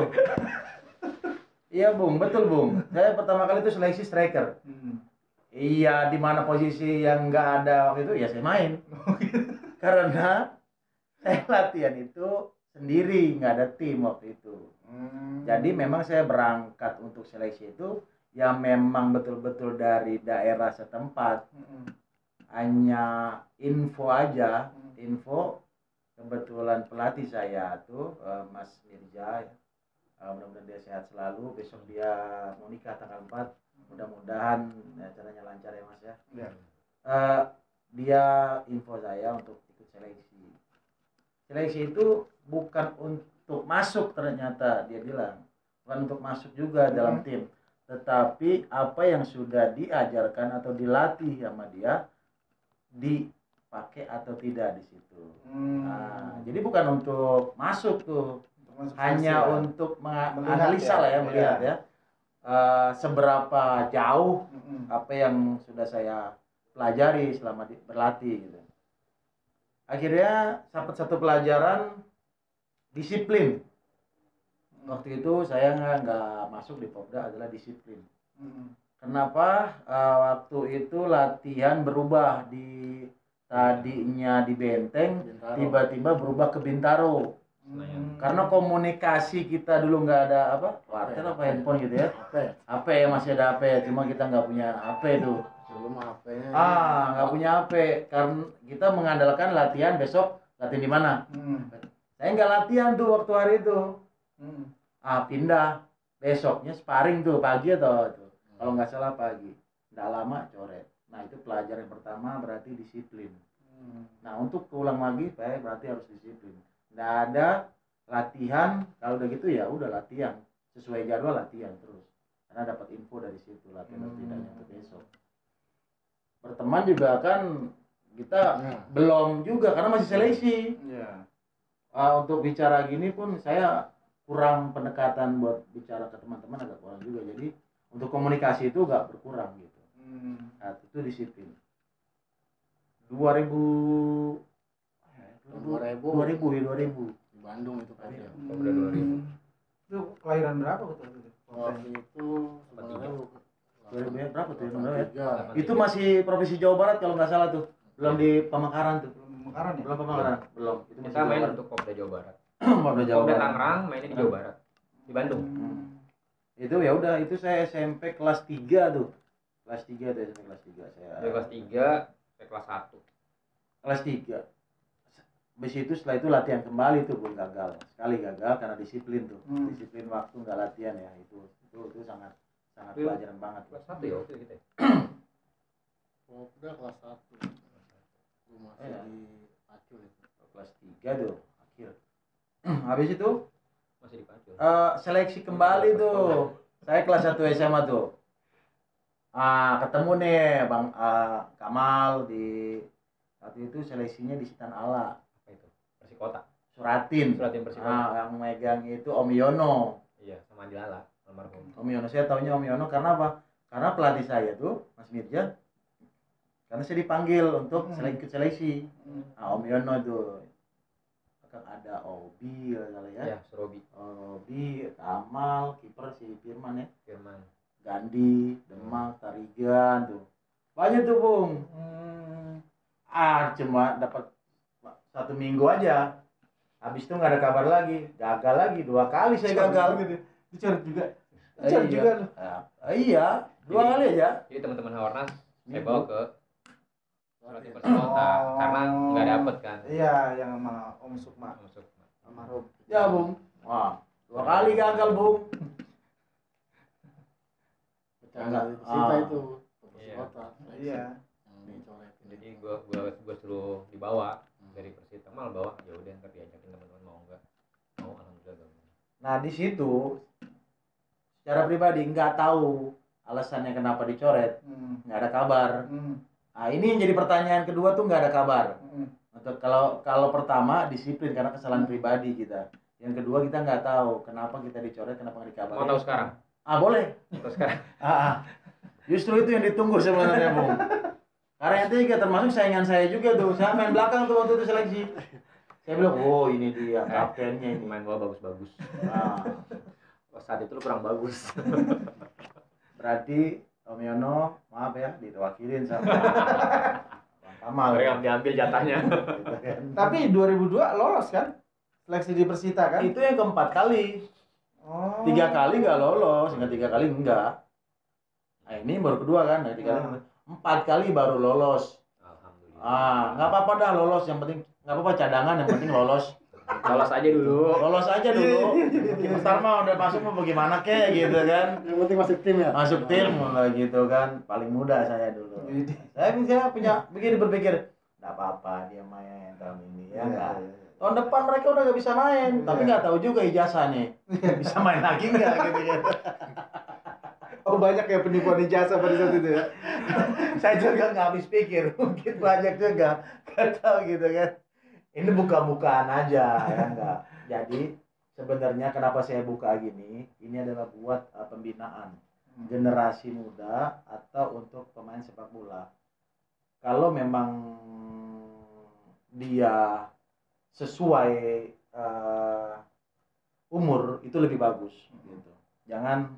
Iya Bung, betul Bung. Saya pertama kali itu seleksi striker. Iya, di mana posisi yang nggak ada waktu itu ya saya main. Karena saya latihan itu sendiri, nggak ada tim waktu itu. Jadi memang saya berangkat untuk seleksi itu ya memang betul-betul dari daerah setempat. Hanya info aja, info. Kebetulan pelatih saya tuh Mas Mirja ya. Mudah-mudahan dia sehat selalu. Besok dia mau nikah tanggal 4. Mudah-mudahan acaranya lancar ya Mas ya. Dia info saya untuk ikut seleksi. Seleksi itu bukan untuk masuk, ternyata dia bilang bukan untuk masuk juga dalam tim, tetapi apa yang sudah diajarkan atau dilatih sama dia dipakai atau tidak di situ. Jadi bukan untuk masuk tuh, hanya untuk menganalisa lah ya, melihat ya seberapa jauh apa yang sudah saya pelajari selama berlatih gitu. Akhirnya dapat satu pelajaran disiplin. Waktu itu saya nggak masuk di Popda adalah disiplin. Kenapa? Waktu itu latihan berubah, tadinya di Benteng, tiba-tiba berubah ke Bintaro. Karena komunikasi kita dulu nggak ada wartel apa handphone gitu ya. HP ya, masih ada HP, cuma kita nggak punya HP tuh. Belum HP-nya. Nggak punya HP karena kita mengandalkan latihan besok latihan di mana. Saya nggak latihan tuh waktu hari itu. Pindah besoknya sparring tuh pagi atau itu. Kalau nggak salah pagi. Nggak lama coret. Nah itu pelajaran pertama berarti disiplin. Nah untuk keulang lagi berarti harus disiplin. Nggak ada latihan, kalau udah gitu ya udah latihan sesuai jadwal, latihan terus karena dapat info dari situ latihan tidaknya untuk besok. Berteman juga kan kita belum juga karena masih seleksi. Untuk bicara gini pun saya kurang pendekatan buat bicara ke teman-teman, agak kurang juga, jadi untuk komunikasi itu gak berkurang gitu. Nah, itu disiplin. 2000 di Bandung itu kan. Udah 2000. Itu kelahiran berapa betul itu? Waktu itu sebenarnya 2000 ya berapa tuh ya? 83. Itu masih provinsi Jawa Barat kalau nggak salah tuh, belum di Pemekaran tuh. Pemekaran ya? Belum Pemekaran, belum. Itu masih Kita main Jawa Barat. untuk Popda Jawa Barat. Popda Jawa Popda Barat. Tangerang mainnya di Jawa Barat, di Bandung. Itu ya udah, itu saya SMP kelas 3 tuh. Kelas 3 tuh, SMP kelas 3 saya. Dari kelas 3 ke kelas 1. Kelas 3. Habis itu setelah itu latihan kembali tuh, belum gagal. Sekali gagal karena disiplin tuh. Disiplin waktu nggak latihan ya, itu sangat pelajaran banget. Kelas 1 ya waktu kita. Popda kelas 1. Lu masih di Pacul itu. Kelas 3 tuh akhir. Habis itu Masih di Pacul. seleksi kembali tuh. Saya kelas 1 SMA tuh. Ketemu nih Bang Kamal di waktu itu seleksinya di Sitan Ala. Apa itu? Persikota. Suratin Persikota. Yang megang itu Om Yono. Iya, sama Andi Lala, almarhum. Om Yono, saya taunya Om Yono karena apa? Karena pelatih saya tuh Mas Mirja karena saya dipanggil untuk ikut seleksi. Nah, Om Yono itu akan ada Obi kali ya. Ya, Surobi. Obi, Kamal, kiper si Firman ya. Firman. Gandhi, Demak, Tarigan tuh. Banyak tuh, Bung. Cuma dapat 1 minggu aja. Habis itu nggak ada kabar lagi. Gagal lagi 2 kali saya gagal gitu. Dicoret juga. Dicoret juga lu. Iya, 2 kali aja. Jadi teman-teman Hawarnas saya bawa ke pelatih Persikota karena nggak dapet kan. Iya, yang sama Om Sukma. Almarhum. Ya, Bung. Wah, 2 kali gagal, Bung. Enggak Persita itu. Iya. Persita. Iya. Dicoret. Jadi gua suruh dibawa dari Persita, malah bawa ya udah ntar diajakin teman-teman mau nggak mau, alhamdulillah gabung. Nah, di situ secara pribadi nggak tahu alasannya kenapa dicoret, nggak ada kabar. Nah, ini yang jadi pertanyaan kedua tuh nggak ada kabar. Untuk kalau pertama disiplin karena kesalahan pribadi kita. Yang kedua kita nggak tahu kenapa kita dicoret, kenapa nggak dikabarin. Mau tahu sekarang? Boleh. Tahu sekarang? Justru itu yang ditunggu sebenarnya, Bung. Karena yang tiga termasuk saingan saya juga tuh. Saya main belakang tuh waktu itu seleksi. Saya bilang, oh ini dia kaptennya ini. Main bola bagus-bagus. Saat itu lu kurang bagus. Berarti Om Yono, maaf ya, diwakilin sama Bang Kamal. Mereka diambil jatahnya. Tapi 2002 lolos kan? Seleksi di Persita kan? Itu yang keempat kali. 3 kali nggak lolos, hingga 3 kali enggak. Nah ini baru kedua kan, 3 kali. 4 kali baru lolos. Alhamdulillah. Nggak apa-apa dah lolos, yang penting nggak apa-apa cadangan, yang penting lolos. Lolos aja dulu. Lolos aja dulu. Ntar mah udah masuk mau bagaimana kek gitu kan. Yang penting masuk tim ya. Masuk tim gitu kan. Paling muda saya dulu. Saya punya begini berpikir, nggak apa-apa dia main tahun ini ya enggak. Tahun depan mereka udah nggak bisa main, tapi nggak tahu juga ijazahnya bisa main lagi nggak gitu ya. Oh banyak ya penipuan ijazah pada saat itu ya. Saya juga nggak habis pikir, mungkin banyak juga nggak tahu gitu kan. Ini buka-bukaan aja ya enggak. Jadi sebenarnya kenapa saya buka gini, ini adalah buat pembinaan generasi muda atau untuk pemain sepak bola. Kalau memang dia sesuai umur itu lebih bagus gitu. Jangan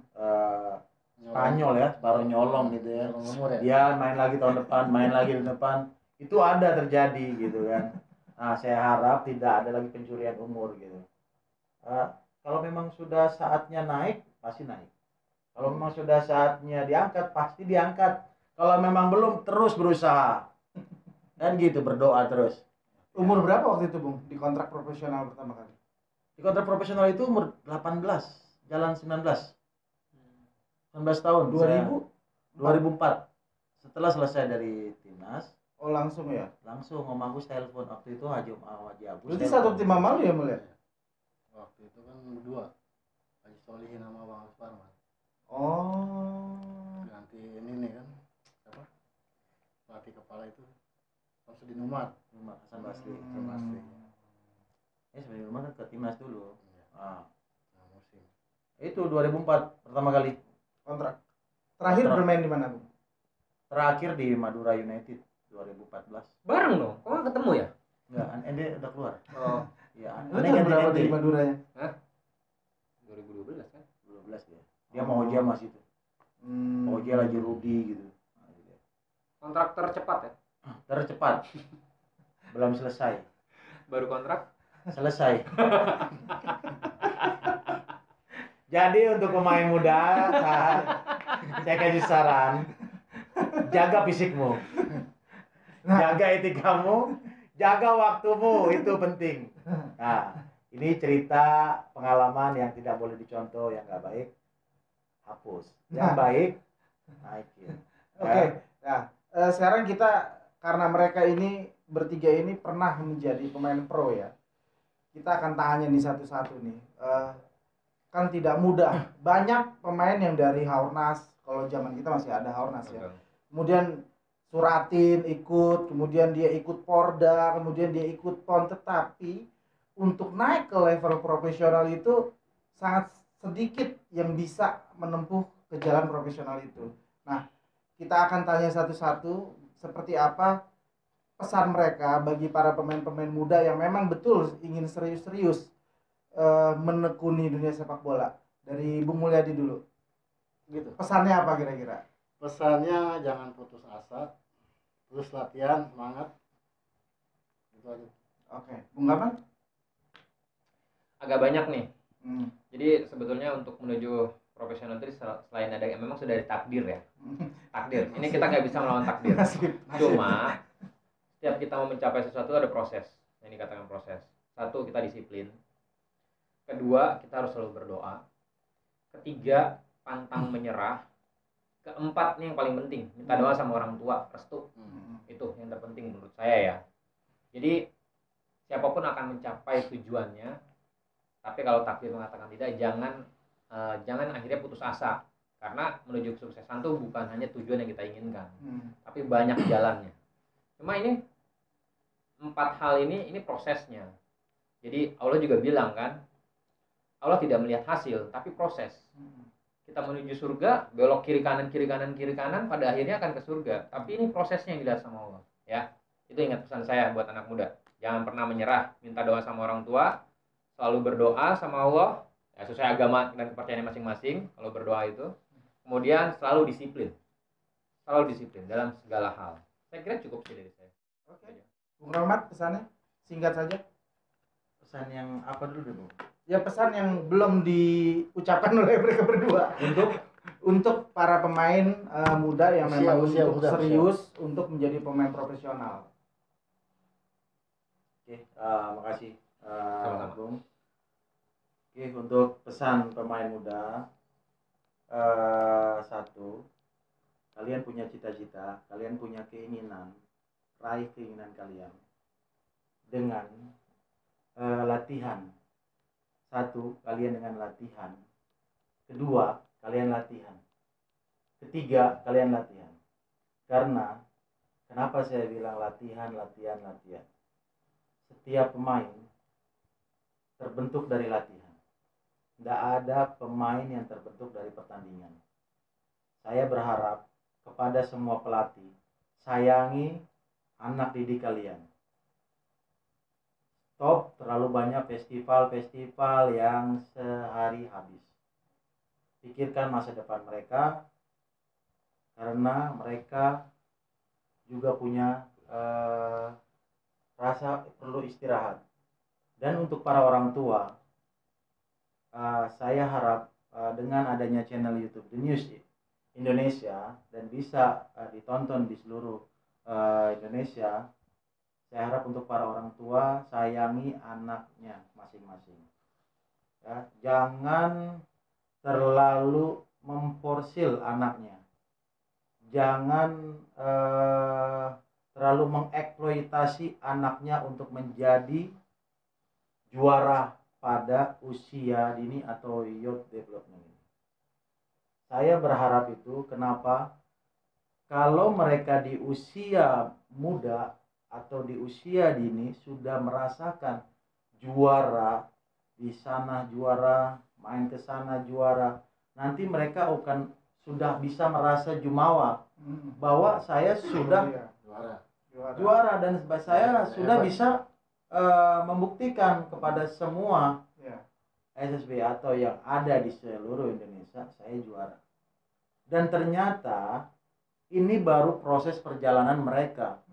Spanyol ya, baru nyolong gitu ya. Dia main lagi tahun depan, main lagi tahun depan. Itu ada terjadi gitu kan. Nah, saya harap tidak ada lagi pencurian umur gitu. Kalau memang sudah saatnya naik, pasti naik. Kalau memang sudah saatnya diangkat, pasti diangkat. Kalau memang belum, terus berusaha. Dan gitu, berdoa terus. Umur berapa waktu itu, Bung? Di kontrak profesional pertama kali? Di kontrak profesional itu umur 18, jalan 19. 19 tahun. 2004. Setelah selesai dari timnas. Oh langsung ya? Langsung Om Agus telepon waktu itu Haji Agus. Berarti satu tim sama lu ya Mulia? Waktu itu kan berdua. Haji Solihin sama Bang Agus Parman. Oh. Ganti ini nih kan. Siapa? Pelatih kepala itu Samsudin Umar Hasan Basri. Sebenarnya rumah kan ke timnas dulu. Nah, musim. Itu 2004 pertama kali Kontrak. Terakhir bermain di mana, Bung? Terakhir di Madura United 2014. Bareng dong. Kok nggak ketemu ya? Enggak, Ende udah keluar. Oh. Iya, Lu kan berapa di Maduranya? 2012 kan? 12 dia. Dia mau Oja masih itu. Oja lagi Rudi gitu. Kontrak tercepat ya? Tercepat. Belum selesai. Baru kontrak? Selesai. Jadi untuk pemain muda, saya kasih saran, jaga fisikmu, jaga etikamu, jaga waktumu, itu penting. Nah, ini cerita pengalaman yang tidak boleh dicontoh, yang nggak baik, hapus. Yang baik, naikin. Oke. Nah, sekarang kita karena mereka ini bertiga ini pernah menjadi pemain pro ya. Kita akan tanya nih satu-satu nih. Kan tidak mudah. Banyak pemain yang dari Haornas, kalau zaman kita masih ada Haornas ya. Kemudian Suratin ikut, kemudian dia ikut Porda, kemudian dia ikut PON, tetapi untuk naik ke level profesional itu sangat sedikit yang bisa menempuh ke jalan profesional itu. Nah, kita akan tanya satu-satu seperti apa pesan mereka bagi para pemain-pemain muda yang memang betul ingin serius-serius menekuni dunia sepak bola. Dari Bung Mulyadi dulu. Gitu. Pesannya apa kira-kira? Pesannya jangan putus asa, terus latihan, semangat. Gitu aja. Oke, Bung Gaman? Agak banyak nih. Jadi sebetulnya untuk menuju profesional itu selain ada yang memang sudah ditakdir ya. Takdir. Ini kita nggak bisa melawan takdir. Cuma setiap kita mau mencapai sesuatu ada proses. Yang dikatakan proses. Satu, kita disiplin. Kedua, kita harus selalu berdoa. Ketiga, pantang menyerah. Keempat, ini yang paling penting, minta doa sama orang tua, restu. Itu yang terpenting menurut saya ya. Jadi siapapun akan mencapai tujuannya. Tapi kalau takdir mengatakan tidak, jangan akhirnya putus asa. Karena menuju kesuksesan itu bukan hanya tujuan yang kita inginkan, tapi banyak jalannya. Cuma ini 4 hal ini prosesnya. Jadi Allah juga bilang kan, Allah tidak melihat hasil, tapi proses. Kita menuju surga, belok kiri kanan, pada akhirnya akan ke surga. Tapi ini prosesnya yang dilihat sama Allah. Ya, itu ingat pesan saya buat anak muda. Jangan pernah menyerah, minta doa sama orang tua, selalu berdoa sama Allah, ya, sesuai agama dan kepercayaan masing-masing. Kalau berdoa itu, kemudian selalu disiplin dalam segala hal. Saya kira cukup sih dari saya. Oke. Bung Rahmat, pesannya singkat saja. Pesan yang apa dulu dulu? Ya, pesan yang belum diucapkan oleh mereka berdua untuk para pemain muda yang memang serius untuk menjadi pemain profesional. Oke, makasih Bung. Oke, untuk pesan pemain muda, satu, kalian punya cita-cita, kalian punya keinginan, raih keinginan kalian dengan latihan. Satu, kalian dengan latihan. Kedua, kalian latihan. Ketiga, kalian latihan. Karena, kenapa saya bilang latihan? Setiap pemain terbentuk dari latihan. Tidak ada pemain yang terbentuk dari pertandingan. Saya berharap kepada semua pelatih, sayangi anak didik kalian. Stop terlalu banyak festival yang sehari habis. Pikirkan masa depan mereka, karena mereka juga punya rasa perlu istirahat. Dan untuk para orang tua, saya harap dengan adanya channel YouTube The News Indonesia dan bisa ditonton di seluruh Indonesia, saya harap untuk para orang tua sayangi anaknya masing-masing. Ya, jangan terlalu memforsil anaknya. Jangan terlalu mengeksploitasi anaknya untuk menjadi juara pada usia dini atau youth development. Saya berharap itu, kenapa? Kalau mereka di usia muda atau di usia dini sudah merasakan juara di sana, juara main ke sana, juara, nanti mereka akan sudah bisa merasa jumawa bahwa saya sudah juara dan saya sudah bisa membuktikan kepada semua SSB atau yang ada di seluruh Indonesia saya juara. Dan ternyata ini baru proses perjalanan mereka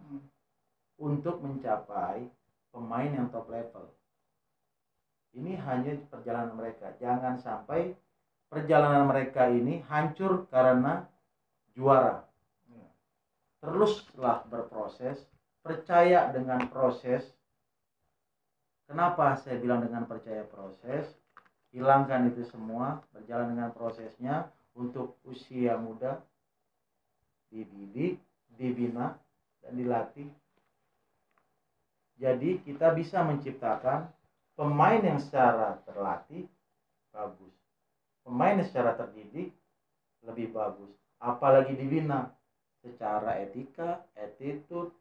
untuk mencapai pemain yang top level. Ini hanya perjalanan mereka. Jangan sampai perjalanan mereka ini hancur karena juara. Teruslah berproses, percaya dengan proses. Kenapa saya bilang dengan percaya proses? Hilangkan itu semua, berjalan dengan prosesnya untuk usia muda, dididik, dibina, dan dilatih. Jadi kita bisa menciptakan pemain yang secara terlatih bagus, pemain yang secara terdidik lebih bagus, apalagi dibina secara etika, attitude,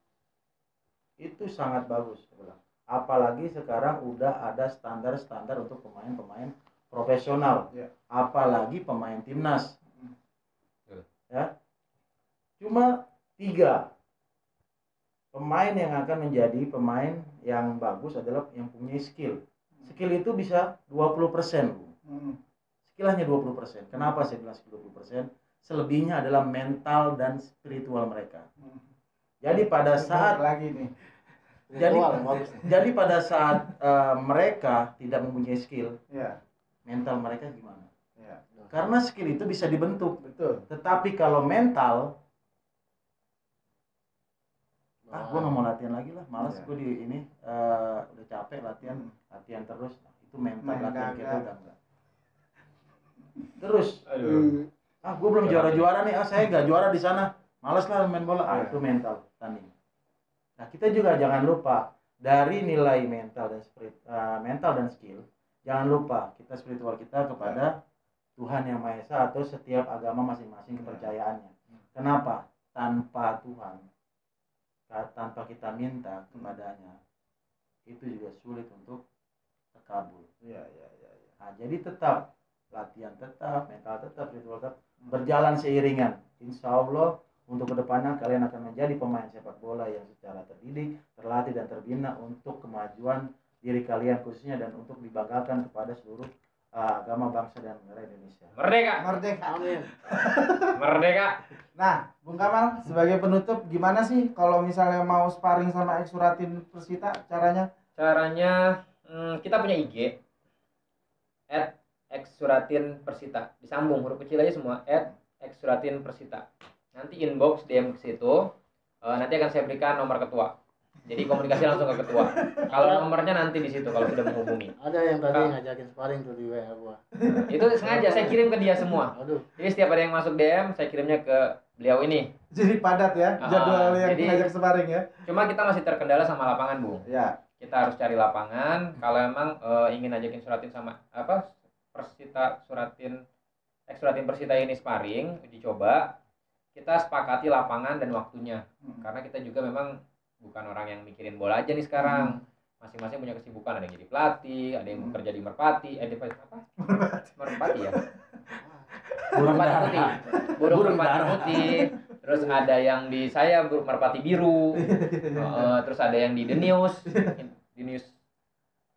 itu sangat bagus. Apalagi sekarang udah ada standar-standar untuk pemain-pemain profesional, apalagi pemain timnas. Ya, cuma 3 pemain yang akan menjadi pemain yang bagus adalah yang punya skill. Skill itu bisa 20%. Skill hanya 20%. Kenapa saya bilang skill 20%? Selebihnya adalah mental dan spiritual mereka. Jadi pada saat jadi pada saat mereka tidak mempunyai skill, mental mereka gimana? Karena skill itu bisa dibentuk. Betul. Tetapi kalau mental, gue nggak mau latihan lagi lah, malas gue di ini udah capek latihan terus. Nah, itu mental latihan kita udah enggak. Terus, gue belum juara nih, saya nggak juara di sana, malas lah main bola. Itu mental tanding. Nah, kita juga jangan lupa dari nilai mental dan skill, jangan lupa kita spiritual kita kepada Tuhan Yang Maha Esa atau setiap agama masing-masing kepercayaannya. Kenapa? Tanpa Tuhan, tanpa kita minta kepadanya, itu juga sulit untuk terkabul. Nah, jadi tetap latihan, tetap mental, tetap spiritual, tetap berjalan seiringan. Insya Allah untuk kedepannya kalian akan menjadi pemain sepak bola yang secara terdidik, terlatih dan terbina untuk kemajuan diri kalian khususnya dan untuk dibanggakan kepada seluruh agama, bangsa dan negara Indonesia. Merdeka. Amin. Merdeka. Nah, Bung Kamal sebagai penutup gimana sih kalau misalnya mau sparring sama X Suratin Persita caranya? Caranya kita punya IG @xsuratinpersita, disambung huruf kecil aja semua @xsuratinpersita. Nanti inbox DM ke situ, nanti akan saya berikan nomor ketua. Jadi komunikasi langsung ke ketua. Kalau nomornya nanti di situ kalau sudah menghubungi. Ada yang tadi ngajakin sparring tuh di WA gua. Itu sengaja saya kirim ke dia semua. Aduh. Jadi setiap ada yang masuk DM, saya kirimnya ke beliau ini. Jadi padat ya jadwal yang ngajak sparring ya. Cuma kita masih terkendala sama lapangan, Bung. Ya. Kita harus cari lapangan. Kalau emang ingin ajakin Suratin sama Persita Suratin Persita ini sparring, dicoba. Kita sepakati lapangan dan waktunya. Karena kita juga memang bukan orang yang mikirin bola aja nih sekarang. Masing-masing punya kesibukan, ada yang jadi pelatih, ada yang bekerja di Merpati, Merpati ya. Burung merpati putih. Terus ada yang di saya merpati biru. Terus ada yang di The News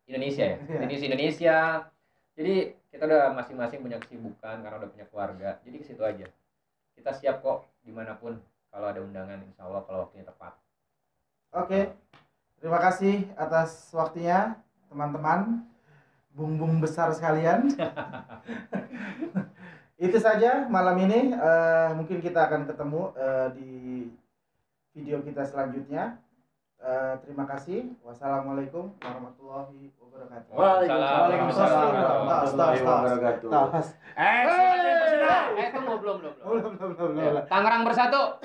Indonesia ya. The News Indonesia. Jadi kita udah masing-masing punya kesibukan karena udah punya keluarga. Jadi ke situ aja. Kita siap kok dimanapun kalau ada undangan, insya Allah kalau waktunya tepat. Oke, terima kasih atas waktunya teman-teman, bung-bung besar sekalian. Itu saja malam ini. Mungkin kita akan ketemu di video kita selanjutnya. Terima kasih. Wassalamualaikum warahmatullahi wabarakatuh. Waalaikumsalam warahmatullahi wabarakatuh. Tunggu belum. Tangerang bersatu.